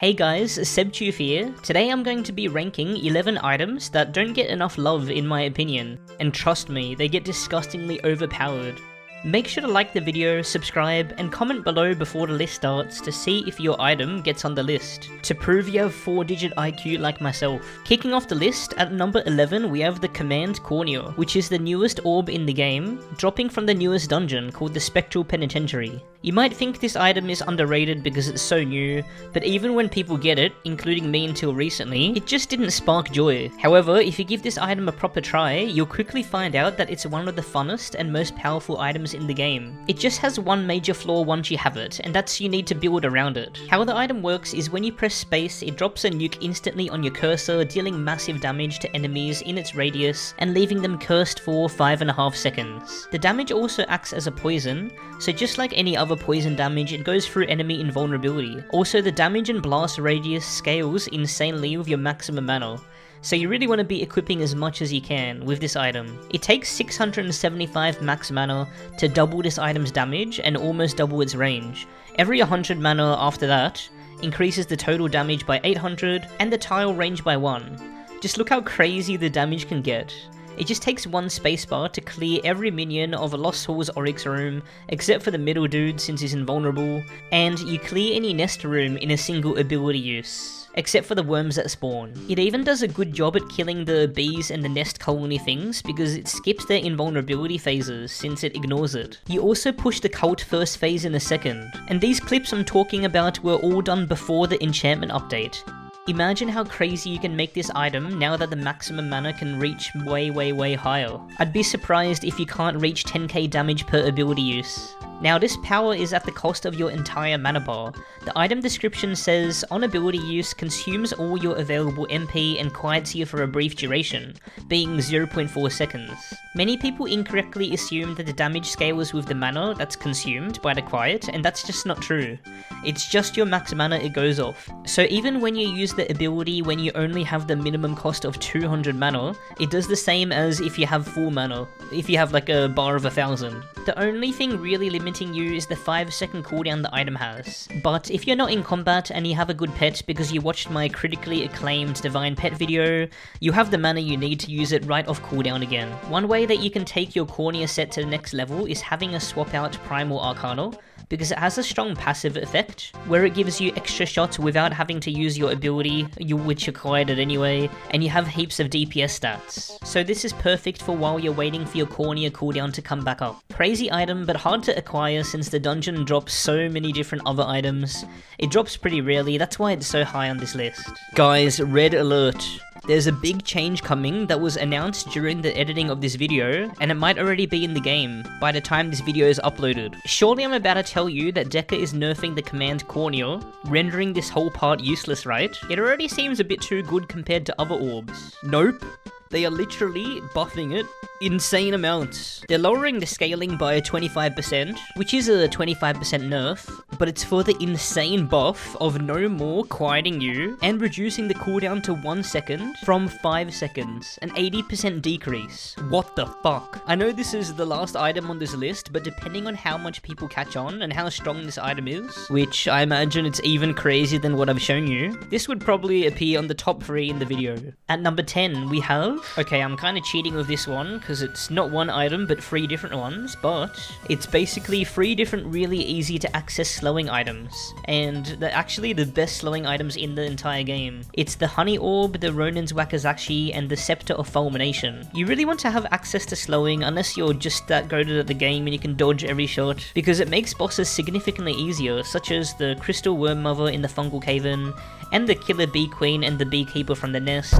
Hey guys, sebchoof here. Today I'm going to be ranking 11 items that don't get enough love in my opinion, and trust me, they get disgustingly overpowered. Make sure to like the video, subscribe, and comment below before the list starts to see if your item gets on the list, to prove you have 4-digit IQ like myself. Kicking off the list, at number 11 we have the Command Cornea, which is the newest orb in the game, dropping from the newest dungeon called the Spectral Penitentiary. You might think this item is underrated because it's so new, but even when people get it, including me until recently, it just didn't spark joy. However, if you give this item a proper try, you'll quickly find out that it's one of the funnest and most powerful items in the game. It just has one major flaw once you have it, and that's you need to build around it. How the item works is when you press space, it drops a nuke instantly on your cursor, dealing massive damage to enemies in its radius, and leaving them cursed for 5.5 seconds. The damage also acts as a poison, so just like any other poison damage, it goes through enemy invulnerability. Also, the damage and blast radius scales insanely with your maximum mana, so you really want to be equipping as much as you can with this item. It takes 675 max mana to double this item's damage and almost double its range. Every 100 mana after that increases the total damage by 800 and the tile range by 1. Just look how crazy the damage can get. It just takes one spacebar to clear every minion of a Lost Hall's Oryx room, except for the middle dude since he's invulnerable, and you clear any nest room in a single ability use, except for the worms that spawn. It even does a good job at killing the bees and the nest colony things because it skips their invulnerability phases since it ignores it. You also push the cult first phase in a second, and these clips I'm talking about were all done before the enchantment update. Imagine how crazy you can make this item now that the maximum mana can reach way higher. I'd be surprised if you can't reach 10k damage per ability use. Now this power is at the cost of your entire mana bar. The item description says, on ability use, consumes all your available MP and quiets you for a brief duration, being 0.4 seconds. Many people incorrectly assume that the damage scales with the mana that's consumed by the quiet, and that's just not true. It's just your max mana it goes off. So even when you use the ability when you only have the minimum cost of 200 mana, it does the same as if you have full mana, if you have like a bar of 1000. The only thing really limiting you is the 5-second cooldown the item has. But if you're not in combat and you have a good pet because you watched my critically acclaimed Divine Pet video, you have the mana you need to use it right off cooldown again. One way that you can take your Cornea set to the next level is having a swap out Primal Arcana, because it has a strong passive effect, where it gives you extra shots without having to use your ability, which acquired it anyway, and you have heaps of DPS stats. So this is perfect for while you're waiting for your Cornea cooldown to come back up. Crazy item, but hard to acquire since the dungeon drops so many different other items. It drops pretty rarely, that's why it's so high on this list. Guys, red alert. There's a big change coming that was announced during the editing of this video, and it might already be in the game by the time this video is uploaded. Surely I'm about to tell you that Deca is nerfing the Command Cornea, rendering this whole part useless, right? It already seems a bit too good compared to other orbs. Nope. They are literally buffing it insane amounts. They're lowering the scaling by 25%, which is a 25% nerf, but it's for the insane buff of no more quieting you and reducing the cooldown to 1 second from 5 seconds, an 80% decrease. What the fuck? I know this is the last item on this list, but depending on how much people catch on and how strong this item is, which I imagine it's even crazier than what I've shown you, this would probably appear on the top 3 in the video. At number 10, we have... Okay, I'm kind of cheating with this one, because it's not one item, but 3 different ones, but it's basically 3 different really easy to access slowing items, and they're actually the best slowing items in the entire game. It's the Honey Orb, the Ronin's Wakizashi, and the Scepter of Fulmination. You really want to have access to slowing unless you're just that goated at the game and you can dodge every shot, because it makes bosses significantly easier, such as the Crystal Worm Mother in the Fungal Cave-in, and the Killer Bee Queen and the Beekeeper from the Nest.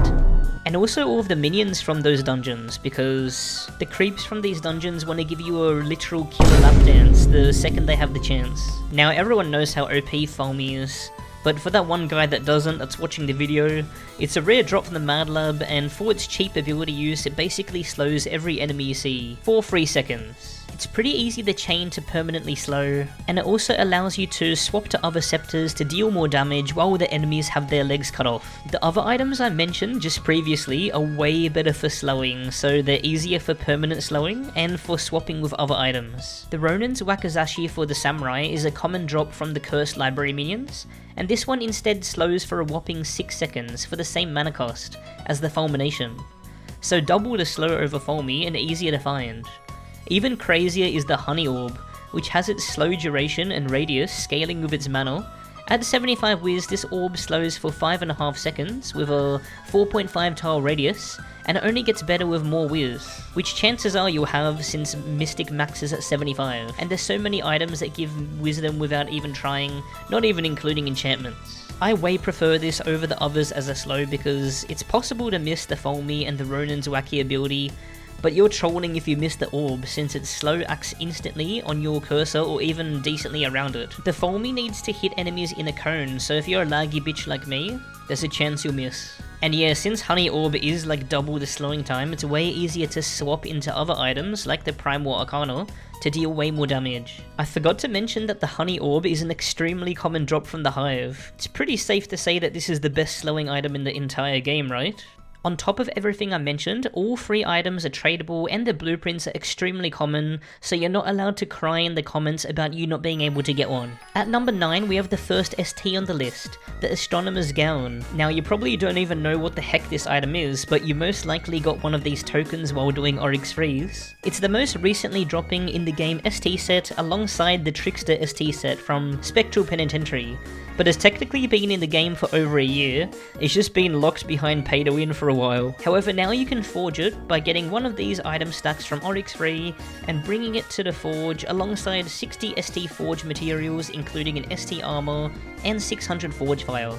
And also all of the minions from those dungeons, because the creeps from these dungeons want to give you a literal killer lap dance the second they have the chance. Now everyone knows how OP Fulmi is, but for that one guy that doesn't, that's watching the video, it's a rare drop from the Mad Lab, and for its cheap ability use, it basically slows every enemy you see for 3 seconds. It's pretty easy to chain to permanently slow, and it also allows you to swap to other scepters to deal more damage while the enemies have their legs cut off. The other items I mentioned just previously are way better for slowing, so they're easier for permanent slowing and for swapping with other items. The Ronin's Wakizashi for the Samurai is a common drop from the Cursed Library minions, and this one instead slows for a whopping 6 seconds for the same mana cost as the Fulmination. So double the slow over Fulmi and easier to find. Even crazier is the Honey Orb, which has its slow duration and radius scaling with its mana. At 75 Wiz, this orb slows for 5.5 seconds with a 4.5 tile radius, and it only gets better with more Wiz, which chances are you'll have since Mystic maxes at 75, and there's so many items that give Wisdom without even trying, not even including enchantments. I way prefer this over the others as a slow because it's possible to miss the Fulmi and the Ronin's wacky ability, but you're trolling if you miss the orb since its slow acts instantly on your cursor or even decently around it. The Fulmi needs to hit enemies in a cone, so if you're a laggy bitch like me, there's a chance you'll miss. And yeah, since Honey Orb is like double the slowing time, it's way easier to swap into other items like the Primal Arcana to deal way more damage. I forgot to mention that the Honey Orb is an extremely common drop from the Hive. It's pretty safe to say that this is the best slowing item in the entire game, right? On top of everything I mentioned, all 3 items are tradable and the blueprints are extremely common, so you're not allowed to cry in the comments about you not being able to get one. At number 9 we have the first ST on the list, the Astronomer's Gown. Now you probably don't even know what the heck this item is, but you most likely got one of these tokens while doing Oryx Freeze. It's the most recently dropping in the game ST set alongside the Trickster ST set from Spectral Penitentiary, but has technically been in the game for over a year. It's just been locked behind pay to win for a while. However, now you can forge it by getting one of these item stacks from Oryx Free and bringing it to the forge alongside 60 ST forge materials including an ST armor and 600 forge fire.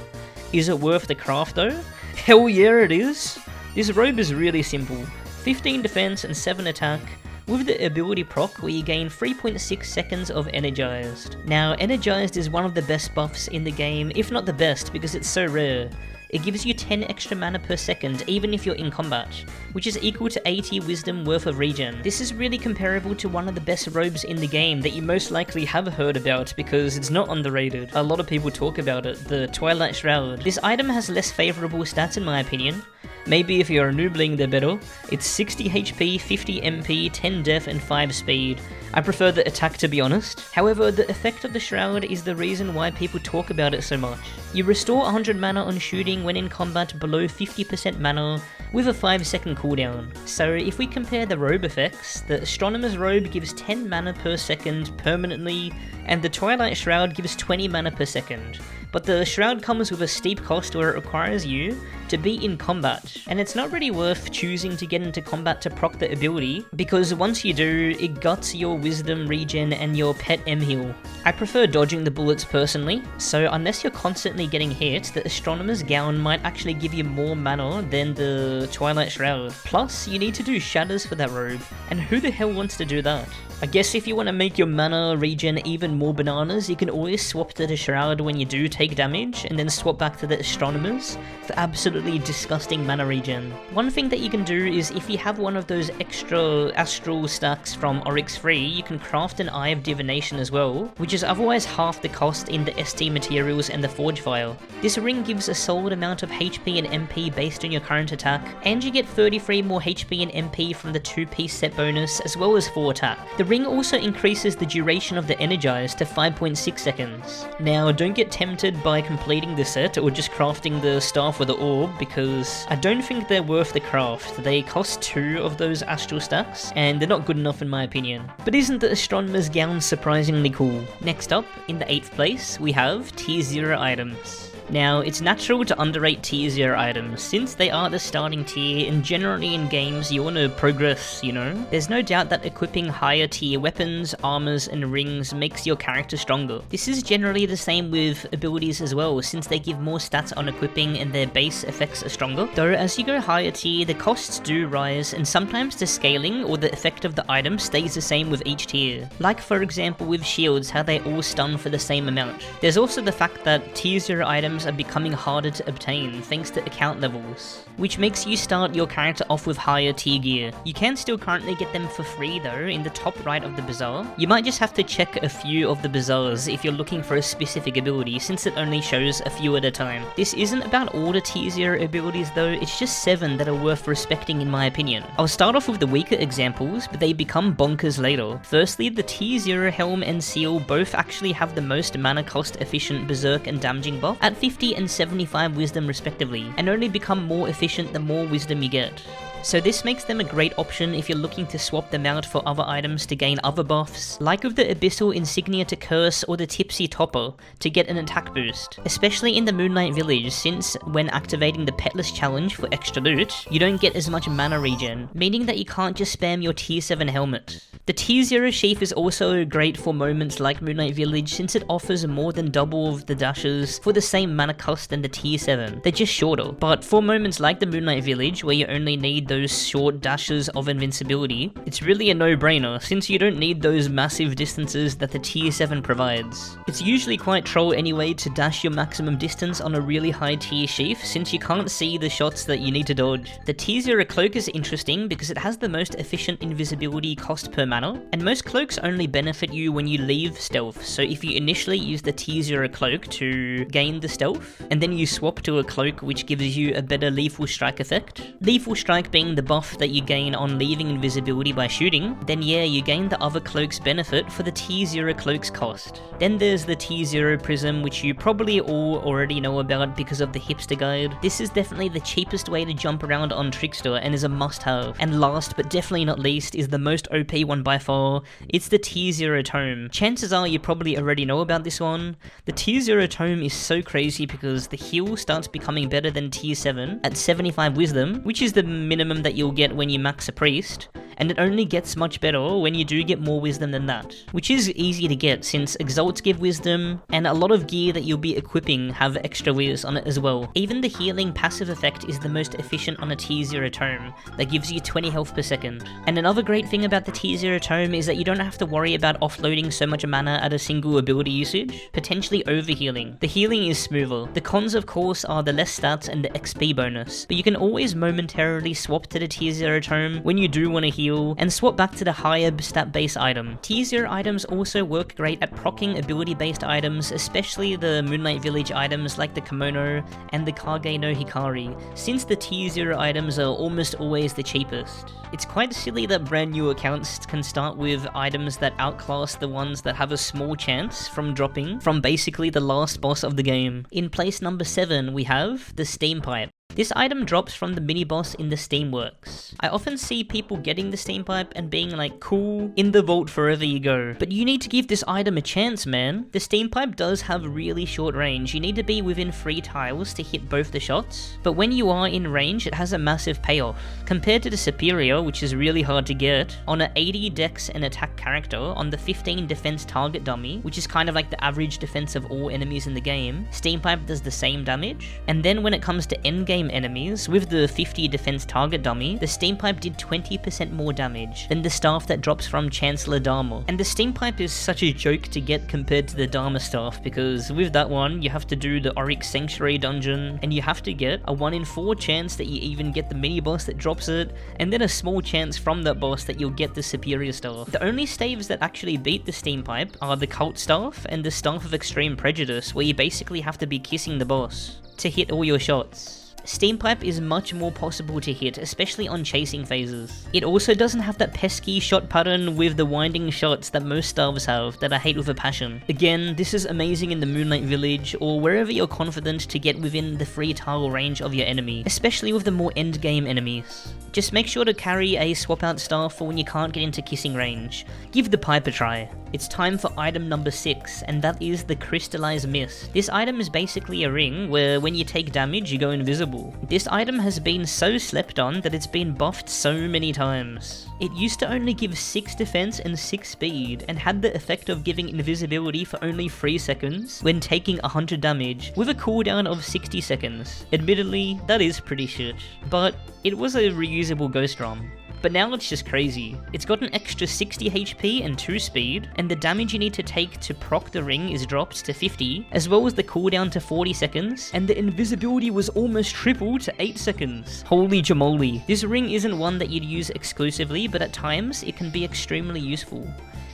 Is it worth the craft though? Hell yeah it is! This robe is really simple. 15 defense and 7 attack, with the ability proc where you gain 3.6 seconds of Energized. Now, Energized is one of the best buffs in the game, if not the best, because it's so rare. It gives you 10 extra mana per second even if you're in combat, which is equal to 80 wisdom worth of regen. This is really comparable to one of the best robes in the game that you most likely have heard about because it's not underrated. A lot of people talk about it, the Twilight Shroud. This item has less favourable stats in my opinion. Maybe if you're a noobling they're better. It's 60 HP, 50 MP, 10 def and 5 speed. I prefer the attack to be honest. However, the effect of the Shroud is the reason why people talk about it so much. You restore 100 mana on shooting when in combat below 50% mana with a 5-second cooldown. So if we compare the robe effects, the Astronomer's Robe gives 10 mana per second permanently, and the Twilight Shroud gives 20 mana per second. But the Shroud comes with a steep cost where it requires you to be in combat, and it's not really worth choosing to get into combat to proc the ability, because once you do, it guts your wisdom regen and your pet M heal. I prefer dodging the bullets personally, so unless you're constantly getting hit, the Astronomer's Gown might actually give you more mana than the Twilight Shroud. Plus, you need to do shatters for that robe, and who the hell wants to do that? I guess if you want to make your mana regen even more bananas, you can always swap to the Shroud when you do take damage, and then swap back to the Astronomers for absolutely disgusting mana regen. One thing that you can do is if you have one of those extra astral stacks from Oryx Free, you can craft an Eye of Divination as well, which is otherwise half the cost in the ST materials and the Forge File. This ring gives a solid amount of HP and MP based on your current attack, and you get 33 more HP and MP from the 2-piece set bonus as well as 4 attack. The ring also increases the duration of the Energize to 5.6 seconds. Now, don't get tempted by completing the set or just crafting the staff with the orb, because I don't think they're worth the craft. They cost 2 of those astral stacks, and they're not good enough in my opinion. But isn't the Astronomer's Gown surprisingly cool? Next up, in the 8th place, we have Tier 0 items. Now, it's natural to underrate tier 0 items, since they are the starting tier and generally in games you want to progress, you know? There's no doubt that equipping higher tier weapons, armors, and rings makes your character stronger. This is generally the same with abilities as well, since they give more stats on equipping and their base effects are stronger. Though as you go higher tier, the costs do rise, and sometimes the scaling or the effect of the item stays the same with each tier. Like for example with shields, how they all stun for the same amount. There's also the fact that tier 0 items items are becoming harder to obtain thanks to account levels, which makes you start your character off with higher tier gear. You can still currently get them for free though in the top right of the bazaar. You might just have to check a few of the bazaars if you're looking for a specific ability, since it only shows a few at a time. This isn't about all the tier 0 abilities though, it's just 7 that are worth respecting in my opinion. I'll start off with the weaker examples, but they become bonkers later. Firstly, the tier 0 helm and seal both actually have the most mana cost efficient berserk and damaging buff at 50 and 75 wisdom respectively, and only become more efficient the more wisdom you get. So this makes them a great option if you're looking to swap them out for other items to gain other buffs, like with the Abyssal Insignia to Curse or the Tipsy Topper to get an attack boost, especially in the Moonlight Village, since when activating the Petless Challenge for extra loot, you don't get as much mana regen, meaning that you can't just spam your tier 7 helmet. The tier 0 sheath is also great for moments like Moonlight Village since it offers more than double of the dashes for the same mana cost than the tier 7, they're just shorter, but for moments like the Moonlight Village where you only need those short dashes of invincibility, it's really a no-brainer since you don't need those massive distances that the tier 7 provides. It's usually quite troll anyway to dash your maximum distance on a really high tier sheath since you can't see the shots that you need to dodge. The tier 0 cloak is interesting because it has the most efficient invisibility cost per mana, and most cloaks only benefit you when you leave stealth, so if you initially use the tier 0 cloak to gain the stealth, and then you swap to a cloak which gives you a better lethal strike effect, lethal strike being the buff that you gain on leaving invisibility by shooting, then yeah, you gain the other cloak's benefit for the tier 0 cloak's cost. Then there's the tier 0 prism, which you probably all already know about because of the hipster guide. This is definitely the cheapest way to jump around on Trickster and is a must-have. And last but definitely not least is the most OP one by far, it's the tier 0 tome. Chances are you probably already know about this one. The tier 0 tome is so crazy because the heal starts becoming better than tier 7 at 75 wisdom, which is the minimum that you'll get when you max a priest, and it only gets much better when you do get more wisdom than that, which is easy to get since exalts give wisdom, and a lot of gear that you'll be equipping have extra whiz on it as well. Even the healing passive effect is the most efficient on a tier 0 tome, that gives you 20 health per second. And another great thing about the tier 0 tome is that you don't have to worry about offloading so much mana at a single ability usage, potentially overhealing. The healing is smoother. The cons of course are the less stats and the XP bonus, but you can always momentarily swap to the tier 0 tome when you do want to heal, and swap back to the higher stat base item. Tier 0 items also work great at proccing ability based items, especially the Moonlight Village items like the Kimono and the Kage no Hikari, since the tier 0 items are almost always the cheapest. It's quite silly that brand new accounts can start with items that outclass the ones that have a small chance from dropping from basically the last boss of the game. In place number 7 we have the Steam Pipe. This item drops from the mini-boss in the Steamworks. I often see people getting the Steam Pipe and being like, cool, in the vault forever you go. But you need to give this item a chance, man. The Steam Pipe does have really short range. You need to be within 3 tiles to hit both the shots. But when you are in range, it has a massive payoff. Compared to the Superior, which is really hard to get, on an 80 dex and attack character, on the 15 defense target dummy, which is kind of like the average defense of all enemies in the game, Steam Pipe does the same damage. And then when it comes to endgame enemies, with the 50 defense target dummy, the Steam Pipe did 20% more damage than the staff that drops from Chancellor Dharma. And the Steam Pipe is such a joke to get compared to the Dharma staff, because with that one, you have to do the Oryx Sanctuary dungeon, and you have to get a 1 in 4 chance that you even get the mini-boss that drops it, and then a small chance from that boss that you'll get the Superior staff. The only staves that actually beat the Steam Pipe are the Cult staff and the Staff of Extreme Prejudice, where you basically have to be kissing the boss to hit all your shots. Steam Pipe is much more possible to hit, especially on chasing phases. It also doesn't have that pesky shot pattern with the winding shots that most staves have that I hate with a passion. Again, this is amazing in the Moonlight Village or wherever you're confident to get within the 3 tile range of your enemy, especially with the more endgame enemies. Just make sure to carry a swap out staff for when you can't get into kissing range. Give the pipe a try. It's time for item number 6, and that is the Crystallized Mist. This item is basically a ring where when you take damage you go invisible. This item has been so slept on that it's been buffed so many times. It used to only give 6 defense and 6 speed, and had the effect of giving invisibility for only 3 seconds when taking 100 damage, with a cooldown of 60 seconds. Admittedly, that is pretty shit, but it was a reusable ghost drum. but now it's just crazy. It's got an extra 60 HP and 2 speed, and the damage you need to take to proc the ring is dropped to 50, as well as the cooldown to 40 seconds, and the invisibility was almost tripled to 8 seconds. Holy jamoli. This ring isn't one that you'd use exclusively, but at times it can be extremely useful.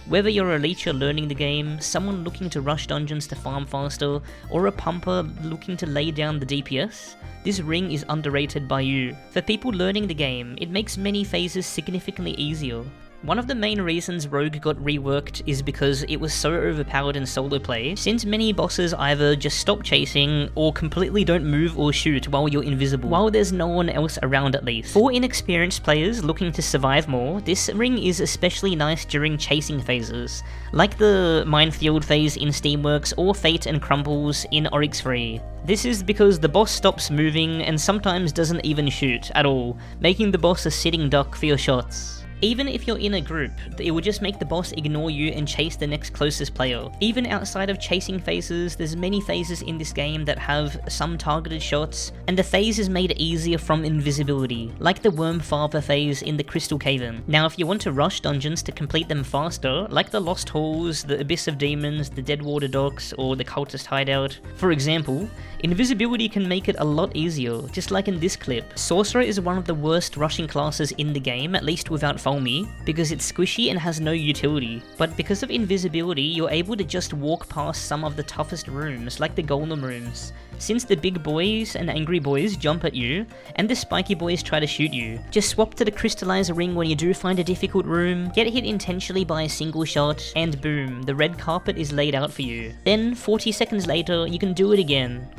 Whether you're a leecher learning the game, someone looking to rush dungeons to farm faster, or a pumper looking to lay down the DPS, this ring is underrated by you. For people learning the game, it makes many phases significantly easier. One of the main reasons Rogue got reworked is because it was so overpowered in solo play, since many bosses either just stop chasing or completely don't move or shoot while you're invisible, while there's no one else around at least. For inexperienced players looking to survive more, this ring is especially nice during chasing phases, like the Minefield phase in Steamworks or Fate and Crumbles in Oryx Free. This is because the boss stops moving and sometimes doesn't even shoot at all, making the boss a sitting duck for your shots. Even if you're in a group, it will just make the boss ignore you and chase the next closest player. Even outside of chasing phases, there's many phases in this game that have some targeted shots, and the phase is made easier from invisibility, like the Wormfather phase in the Crystal Cave-In. Now if you want to rush dungeons to complete them faster, like the Lost Halls, the Abyss of Demons, the Deadwater Docks, or the Cultist Hideout, for example, invisibility can make it a lot easier, just like in this clip. Sorcerer is one of the worst rushing classes in the game, at least without me, because it's squishy and has no utility, but because of invisibility you're able to just walk past some of the toughest rooms, like the Golem rooms, since the big boys and angry boys jump at you, and the spiky boys try to shoot you. Just swap to the crystallizer ring when you do find a difficult room, get hit intentionally by a single shot, and boom, the red carpet is laid out for you. Then 40 seconds later, you can do it again.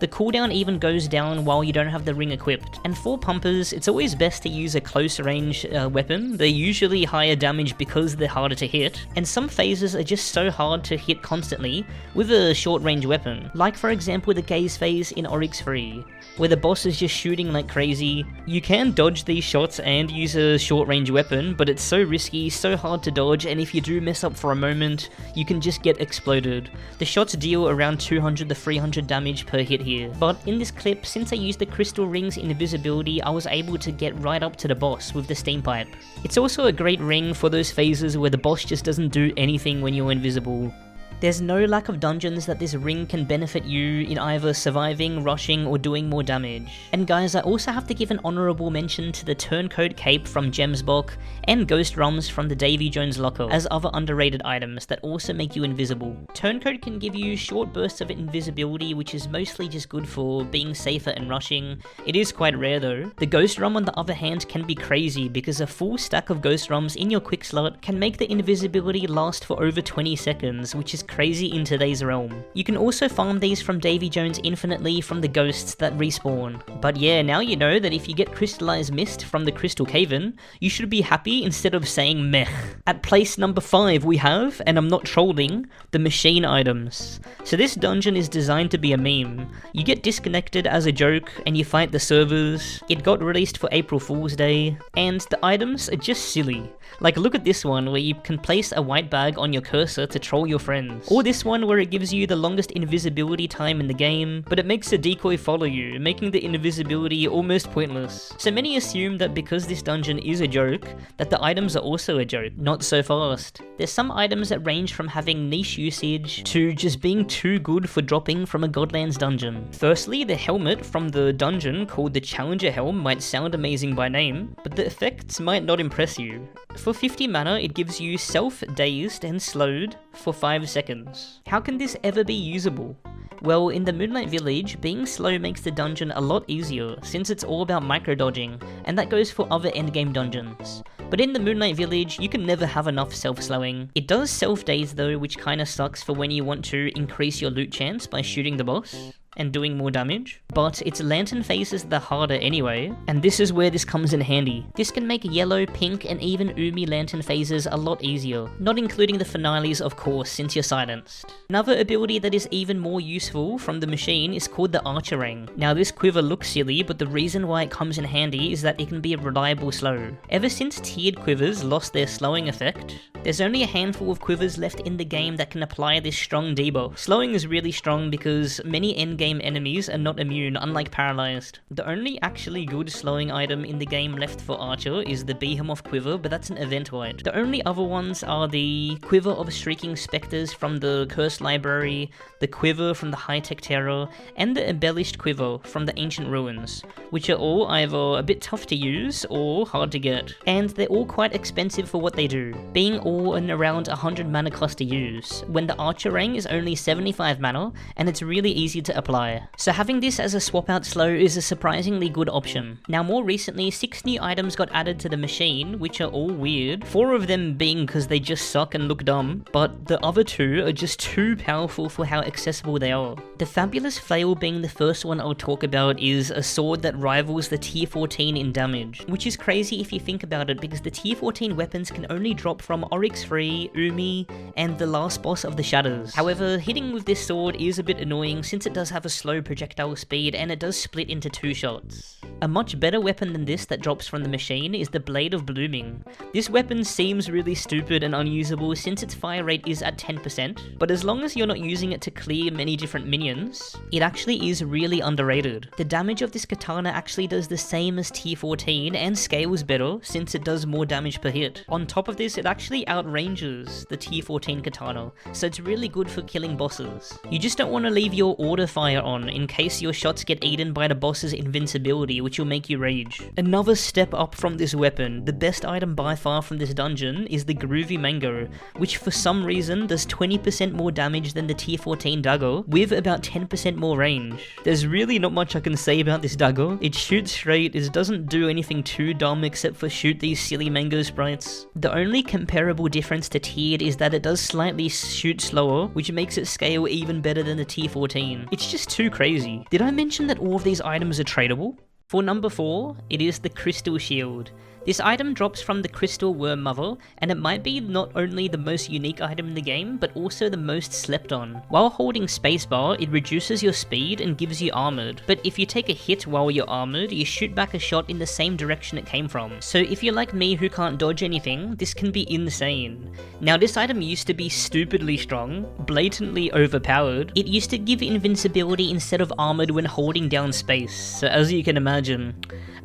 The cooldown even goes down while you don't have the ring equipped, and for pumpers, it's always best to use a close range weapon. They're usually higher damage because they're harder to hit, and some phases are just so hard to hit constantly with a short range weapon, like for example the Gaze phase in Oryx Free, where the boss is just shooting like crazy. You can dodge these shots and use a short range weapon, but it's so risky, so hard to dodge, and if you do mess up for a moment, you can just get exploded. The shots deal around 200 to 300 damage per hit here. But in this clip, since I used the crystal ring's invisibility, I was able to get right up to the boss with the steam pipe. It's also a great ring for those phases where the boss just doesn't do anything when you're invisible. There's no lack of dungeons that this ring can benefit you in either surviving, rushing, or doing more damage. And guys, I also have to give an honourable mention to the Turncoat Cape from Gemsbok and Ghost Rums from the Davy Jones Locker as other underrated items that also make you invisible. Turncoat can give you short bursts of invisibility, which is mostly just good for being safer and rushing. It is quite rare though. The Ghost Rum on the other hand can be crazy because a full stack of Ghost Rums in your quick slot can make the invisibility last for over 20 seconds, which is crazy in today's realm. You can also farm these from Davy Jones infinitely from the ghosts that respawn. But yeah, now you know that if you get Crystallized Mist from the Crystal Cave-In, you should be happy instead of saying meh. At place number 5 we have, and I'm not trolling, the machine items. So this dungeon is designed to be a meme. You get disconnected as a joke and you fight the servers. It got released for April Fool's Day, and the items are just silly. Like look at this one where you can place a white bag on your cursor to troll your friends. Or this one where it gives you the longest invisibility time in the game, but it makes the decoy follow you, making the invisibility almost pointless. So many assume that because this dungeon is a joke, that the items are also a joke. Not so fast. There's some items that range from having niche usage to just being too good for dropping from a Godlands dungeon. Firstly, the helmet from the dungeon called the Challenger Helm might sound amazing by name, but the effects might not impress you. For 50 mana, it gives you self-dazed and slowed for 5 seconds. How can this ever be usable? Well, in the Moonlight Village, being slow makes the dungeon a lot easier, since it's all about micro-dodging, and that goes for other endgame dungeons. But in the Moonlight Village, you can never have enough self-slowing. It does self-daze though, which kinda sucks for when you want to increase your loot chance by shooting the boss and doing more damage, but its lantern phases the harder anyway, and this is where this comes in handy. This can make yellow, pink, and even Umi lantern phases a lot easier, not including the finales of course since you're silenced. Another ability that is even more useful from the machine is called the Archer Ring. Now this quiver looks silly, but the reason why it comes in handy is that it can be a reliable slow. Ever since tiered quivers lost their slowing effect, there's only a handful of quivers left in the game that can apply this strong debuff. Slowing is really strong because many endgame in-game enemies are not immune, unlike Paralyzed. The only actually good slowing item in the game left for Archer is the Behemoth Quiver, but that's an event wipe. The only other ones are the Quiver of Shrieking Spectres from the Cursed Library, the Quiver from the High-Tech Terror, and the Embellished Quiver from the Ancient Ruins, which are all either a bit tough to use or hard to get. And they're all quite expensive for what they do, being all in around 100 mana cost to use, when the Archer rank is only 75 mana, and it's really easy to apply. So having this as a swap out slow is a surprisingly good option. Now more recently, 6 new items got added to the machine, which are all weird, 4 of them being because they just suck and look dumb, but the other 2 are just too powerful for how accessible they are. The Fabulous Flail being the first one I'll talk about is a sword that rivals the tier 14 in damage, which is crazy if you think about it because the tier 14 weapons can only drop from Oryx Free, Umi, and the last boss of the Shadows. However, hitting with this sword is a bit annoying since it does have a slow projectile speed and it does split into 2 shots. A much better weapon than this that drops from the machine is the Blade of Blooming. This weapon seems really stupid and unusable since its fire rate is at 10%, but as long as you're not using it to clear many different minions, it actually is really underrated. The damage of this katana actually does the same as tier 14 and scales better since it does more damage per hit. On top of this, it actually outranges the tier 14 katana, so it's really good for killing bosses. You just don't want to leave your order fire on in case your shots get eaten by the boss's invincibility, which will make you rage. Another step up from this weapon, the best item by far from this dungeon is the Groovy Mango, which for some reason does 20% more damage than the tier 14 dagger, with about 10% more range. There's really not much I can say about this dagger. It shoots straight, it doesn't do anything too dumb except for shoot these silly mango sprites. The only comparable difference to tiered is that it does slightly shoot slower, which makes it scale even better than the tier 14. It's just too crazy. Did I mention that all of these items are tradable? For number 4, it is the Crystal Shield. This item drops from the Crystal Worm Mother, and it might be not only the most unique item in the game, but also the most slept on. While holding spacebar, it reduces your speed and gives you armored, but if you take a hit while you're armored, you shoot back a shot in the same direction it came from. So if you're like me who can't dodge anything, this can be insane. Now this item used to be stupidly strong, blatantly overpowered. It used to give invincibility instead of armored when holding down space, so as you can imagine,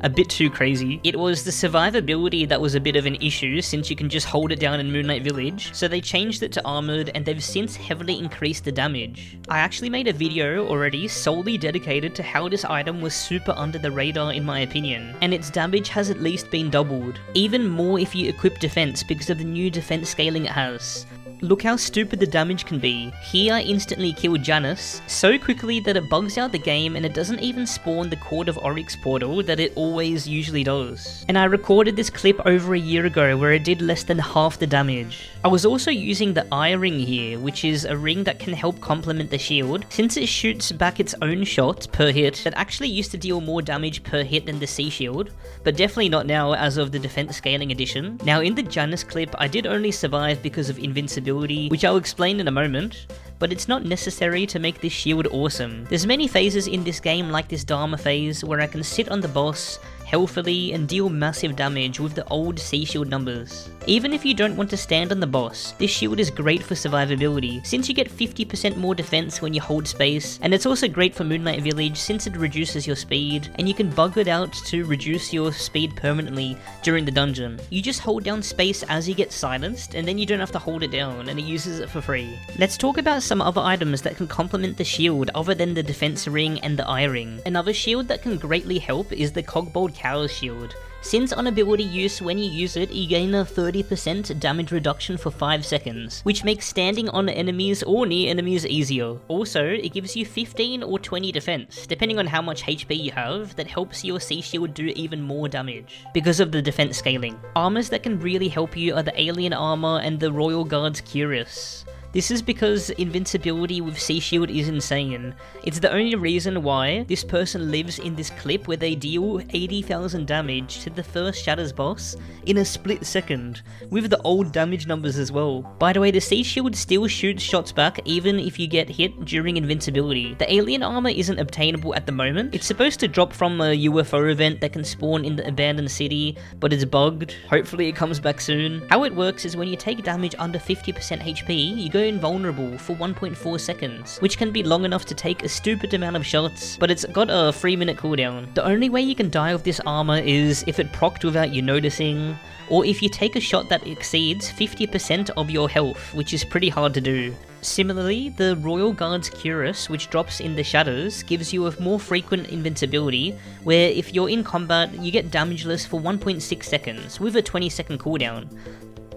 a bit too crazy. It was the survivability that was a bit of an issue since you can just hold it down in Moonlight Village, so they changed it to armored and they've since heavily increased the damage. I actually made a video already solely dedicated to how this item was super under the radar in my opinion, and its damage has at least been doubled. Even more if you equip defense because of the new defense scaling it has. Look how stupid the damage can be. Here I instantly killed Janice so quickly that it bugs out the game and it doesn't even spawn the Court of Oryx portal that it always usually does. And I recorded this clip over a year ago where it did less than half the damage. I was also using the eye ring here, which is a ring that can help complement the shield. Since it shoots back its own shots per hit, it actually used to deal more damage per hit than the sea shield, but definitely not now as of the defense scaling edition. Now in the Janice clip, I did only survive because of invincibility, which I'll explain in a moment, but it's not necessary to make this shield awesome. There's many phases in this game like this Dharma phase where I can sit on the boss healthily and deal massive damage with the old sea shield numbers. Even if you don't want to stand on the boss, this shield is great for survivability since you get 50% more defense when you hold space, and it's also great for Moonlight Village since it reduces your speed and you can bug it out to reduce your speed permanently during the dungeon. You just hold down space as you get silenced and then you don't have to hold it down and it uses it for free. Let's talk about some other items that can complement the shield other than the defense ring and the eye ring. Another shield that can greatly help is the Cogbold Cow's shield. Since on ability use, when you use it, you gain a 30% damage reduction for 5 seconds, which makes standing on enemies or near enemies easier. Also, it gives you 15 or 20 defense, depending on how much HP you have, that helps your sea shield do even more damage, because of the defense scaling. Armors that can really help you are the Alien Armor and the Royal Guard's Cuirass. This is because invincibility with Sea Shield is insane. It's the only reason why this person lives in this clip where they deal 80,000 damage to the first Shatters boss in a split second, with the old damage numbers as well. By the way, the Sea Shield still shoots shots back even if you get hit during invincibility. The Alien Armor isn't obtainable at the moment. It's supposed to drop from a UFO event that can spawn in the abandoned city, but it's bugged. Hopefully it comes back soon. How it works is when you take damage under 50% HP, you go go invulnerable for 1.4 seconds, which can be long enough to take a stupid amount of shots, but it's got a 3-minute cooldown. The only way you can die with this armor is if it procced without you noticing, or if you take a shot that exceeds 50% of your health, which is pretty hard to do. Similarly, the Royal Guard's Cuirass, which drops in the shadows, gives you a more frequent invincibility, where if you're in combat, you get damageless for 1.6 seconds, with a 20-second cooldown.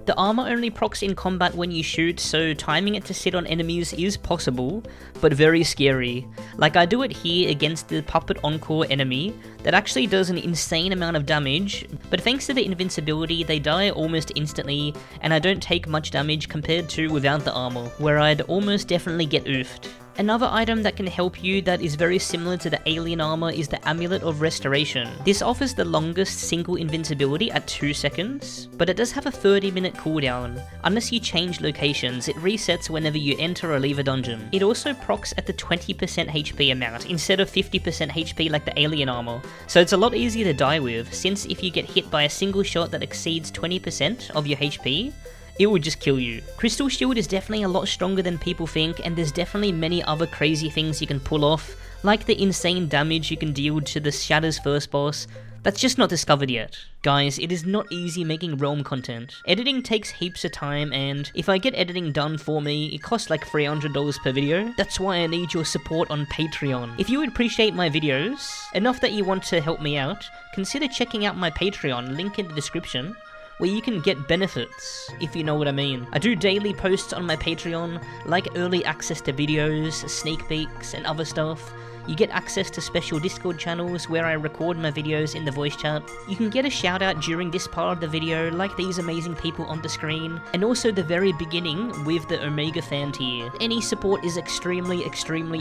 The armor only procs in combat when you shoot, so timing it to sit on enemies is possible, but very scary. Like, I do it here against the Puppet Encore enemy that actually does an insane amount of damage, but thanks to the invincibility they die almost instantly, and I don't take much damage compared to without the armor, where I'd almost definitely get oofed. Another item that can help you that is very similar to the alien armor is the Amulet of Restoration. This offers the longest single invincibility at 2 seconds, but it does have a 30-minute cooldown. Unless you change locations, it resets whenever you enter or leave a dungeon. It also procs at the 20% HP amount instead of 50% HP like the alien armor, so it's a lot easier to die with, since if you get hit by a single shot that exceeds 20% of your HP, it would just kill you. Crystal Shield is definitely a lot stronger than people think, and there's definitely many other crazy things you can pull off, like the insane damage you can deal to the Shadow's first boss. That's just not discovered yet. Guys, it is not easy making Realm content. Editing takes heaps of time, and if I get editing done for me, it costs like $300 per video. That's why I need your support on Patreon. If you would appreciate my videos, enough that you want to help me out, consider checking out my Patreon, link in the description, where you can get benefits, if you know what I mean. I do daily posts on my Patreon, like early access to videos, sneak peeks, and other stuff. You get access to special Discord channels where I record my videos in the voice chat. You can get a shout out during this part of the video, like these amazing people on the screen, and also the very beginning with the Omega fan tier. Any support is extremely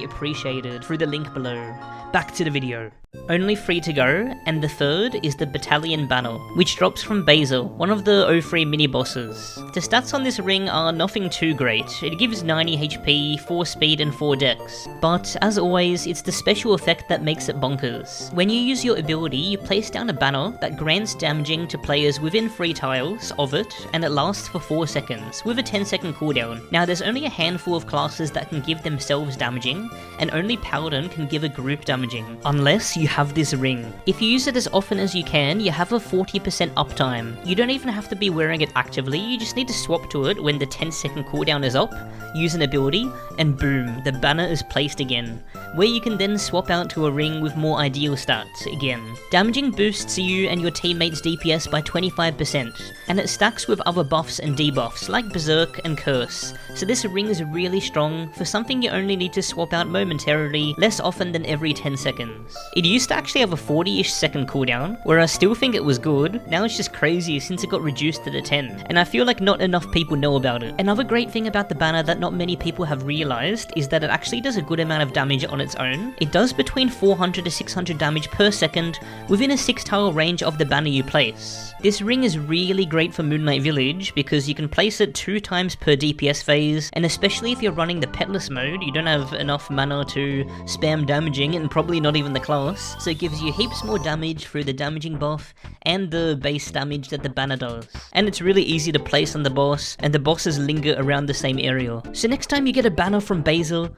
appreciated through the link below. Back to the video. Only 3 to go, and the third is the Battalion Banner, which drops from Basil, one of the O3 mini-bosses. The stats on this ring are nothing too great. It gives 90 HP, 4 speed and 4 dex, but as always, it's the special effect that makes it bonkers. When you use your ability, you place down a banner that grants damaging to players within 3 tiles of it, and it lasts for 4 seconds, with a 10-second cooldown. Now, there's only a handful of classes that can give themselves damaging, and only Paladin can give a group damaging, unless you have this ring. If you use it as often as you can, you have a 40% uptime. You don't even have to be wearing it actively, you just need to swap to it when the 10-second cooldown is up, use an ability, and boom, the banner is placed again, where you can then swap out to a ring with more ideal stats again. Damaging boosts you and your teammates' DPS by 25%, and it stacks with other buffs and debuffs like Berserk and Curse, so this ring is really strong for something you only need to swap out momentarily, less often than every 10 seconds. It used to actually have a 40-ish second cooldown, where I still think it was good. Now it's just crazy since it got reduced to the 10, and I feel like not enough people know about it. Another great thing about the banner that not many people have realized is that it actually does a good amount of damage on its own. It does between 400 to 600 damage per second within a 6-tile range of the banner you place. This ring is really great for Moonlight Village because you can place it 2 times per DPS phase, and especially if you're running the petless mode, you don't have enough mana to spam damaging, and probably not even the class, so it gives you heaps more damage through the damaging buff and the base damage that the banner does. And it's really easy to place on the boss, and the bosses linger around the same area. So next time you get a banner from Basil,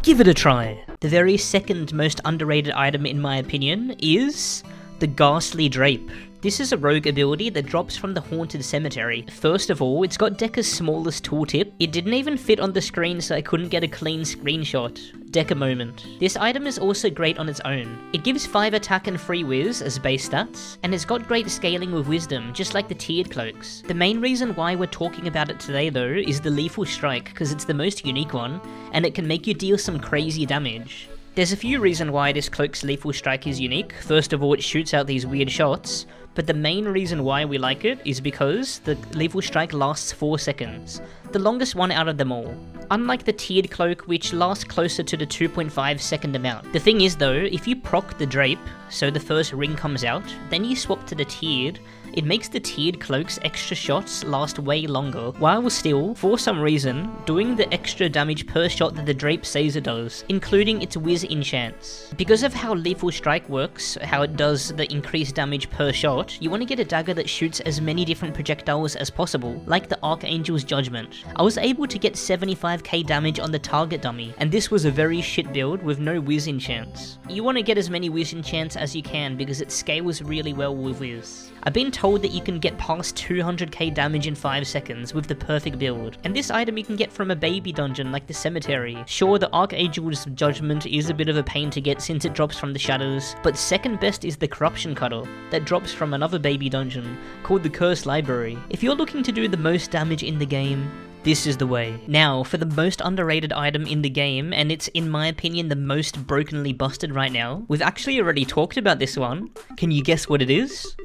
give it a try. The very second most underrated item in my opinion is the Ghastly Drape. This is a rogue ability that drops from the Haunted Cemetery. First of all, it's got Dekka's smallest tooltip. It didn't even fit on the screen, so I couldn't get a clean screenshot. Dekka moment. This item is also great on its own. It gives 5 attack and 3 whiz as base stats, and it's got great scaling with wisdom, just like the tiered cloaks. The main reason why we're talking about it today though is the Lethal Strike, because it's the most unique one, and it can make you deal some crazy damage. There's a few reasons why this cloak's Lethal Strike is unique. First of all, it shoots out these weird shots, but the main reason why we like it is because the Lethal Strike lasts 4 seconds, the longest one out of them all. Unlike the tiered cloak, which lasts closer to the 2.5 second amount. The thing is though, if you proc the drape, so the first ring comes out, then you swap to the tiered, it makes the tiered cloak's extra shots last way longer, while still, for some reason, doing the extra damage per shot that the drape says it does, including its whiz enchants. Because of how Lethal Strike works, how it does the increased damage per shot, shot, you want to get a dagger that shoots as many different projectiles as possible, like the Archangel's Judgment. I was able to get 75k damage on the target dummy, and this was a very shit build with no whiz enchants. You want to get as many whiz enchants as you can because it scales really well with whiz. I've been told that you can get past 200k damage in 5 seconds with the perfect build, and this item you can get from a baby dungeon like the cemetery. Sure, the Archangel's Judgment is a bit of a pain to get since it drops from the shadows, but second best is the Corruption Cutter that drops from another baby dungeon called the Cursed Library. If you're looking to do the most damage in the game, this is the way. Now, for the most underrated item in the game, and it's in my opinion the most brokenly busted right now, we've actually already talked about this one. Can you guess what it is?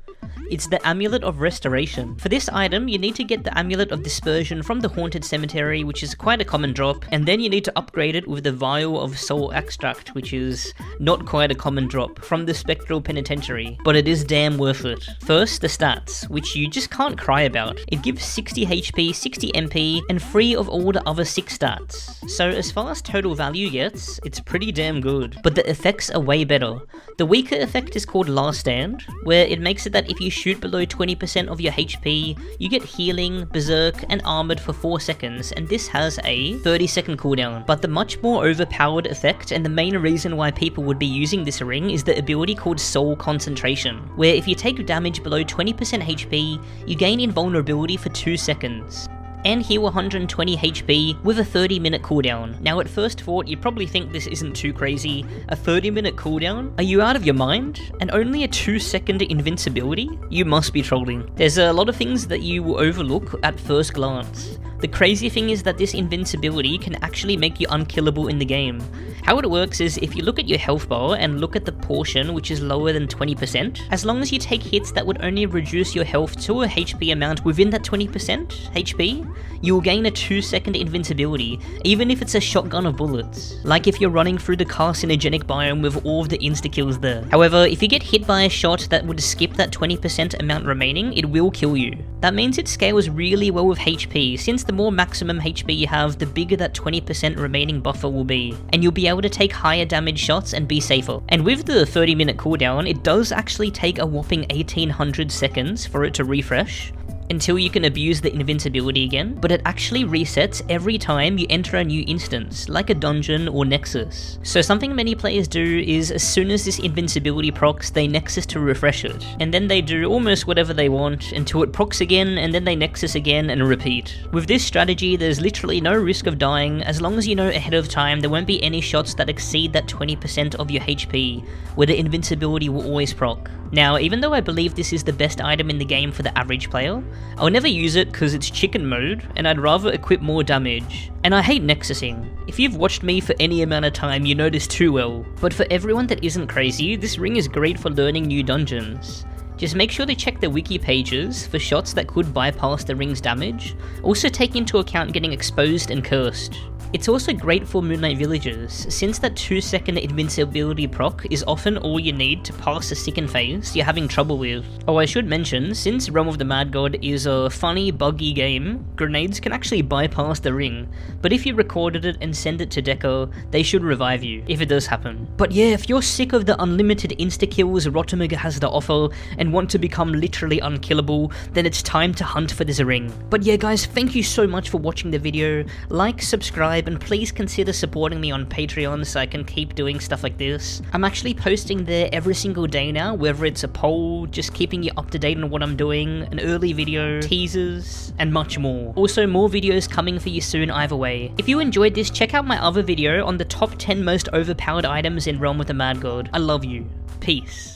It's the Amulet of Restoration. For this item, you need to get the Amulet of Dispersion from the Haunted Cemetery, which is quite a common drop, and then you need to upgrade it with the Vial of Soul Extract, which is not quite a common drop, from the Spectral Penitentiary, but it is damn worth it. First, the stats, which you just can't cry about. It gives 60 HP, 60 MP, and free of all the other 6 stats. So as far as total value gets, it's pretty damn good, but the effects are way better. The weaker effect is called Last Stand, where it makes it that if you shoot below 20% of your HP, you get healing, berserk, and armored for 4 seconds, and this has a 30-second cooldown. But the much more overpowered effect, and the main reason why people would be using this ring, is the ability called Soul Concentration, where if you take damage below 20% HP, you gain invulnerability for 2 seconds. And heal 120 HP with a 30-minute cooldown. Now at first thought, you'd probably think this isn't too crazy. A 30-minute cooldown? Are you out of your mind? And only a 2-second invincibility? You must be trolling. There's a lot of things that you will overlook at first glance. The crazy thing is that this invincibility can actually make you unkillable in the game. How it works is if you look at your health bar and look at the portion which is lower than 20%, as long as you take hits that would only reduce your health to a HP amount within that 20% HP, you will gain a 2-second invincibility, even if it's a shotgun of bullets. Like if you're running through the carcinogenic biome with all of the insta-kills there. However, if you get hit by a shot that would skip that 20% amount remaining, it will kill you. That means it scales really well with HP, since the more maximum HP you have, the bigger that 20% remaining buffer will be, and you'll be able to take higher damage shots and be safer. And with the 30-minute cooldown, it does actually take a whopping 1800 seconds for it to refresh, until you can abuse the invincibility again, but it actually resets every time you enter a new instance, like a dungeon or nexus. So something many players do is as soon as this invincibility procs, they nexus to refresh it, and then they do almost whatever they want until it procs again, and then they nexus again and repeat. With this strategy, there's literally no risk of dying, as long as you know ahead of time there won't be any shots that exceed that 20% of your HP, where the invincibility will always proc. Now, even though I believe this is the best item in the game for the average player, I'll never use it because it's chicken mode, and I'd rather equip more damage. And I hate nexusing. If you've watched me for any amount of time, you know this too well. But for everyone that isn't crazy, this ring is great for learning new dungeons. Just make sure to check the wiki pages for shots that could bypass the ring's damage. Also take into account getting exposed and cursed. It's also great for Moonlight Villagers, since that 2-second invincibility proc is often all you need to pass the second phase you're having trouble with. Oh, I should mention, since Realm of the Mad God is a funny, buggy game, grenades can actually bypass the ring, but if you recorded it and send it to Deco, they should revive you, if it does happen. But yeah, if you're sick of the unlimited insta-kills RotMG has to offer, and want to become literally unkillable, then it's time to hunt for this ring. But yeah guys, thank you so much for watching the video. Like, subscribe, and please consider supporting me on Patreon so I can keep doing stuff like this. I'm actually posting there every single day now, whether it's a poll, just keeping you up to date on what I'm doing, an early video, teasers, and much more. Also, more videos coming for you soon either way. If you enjoyed this, check out my other video on the top 10 most overpowered items in Realm of the Mad God. I love you. Peace.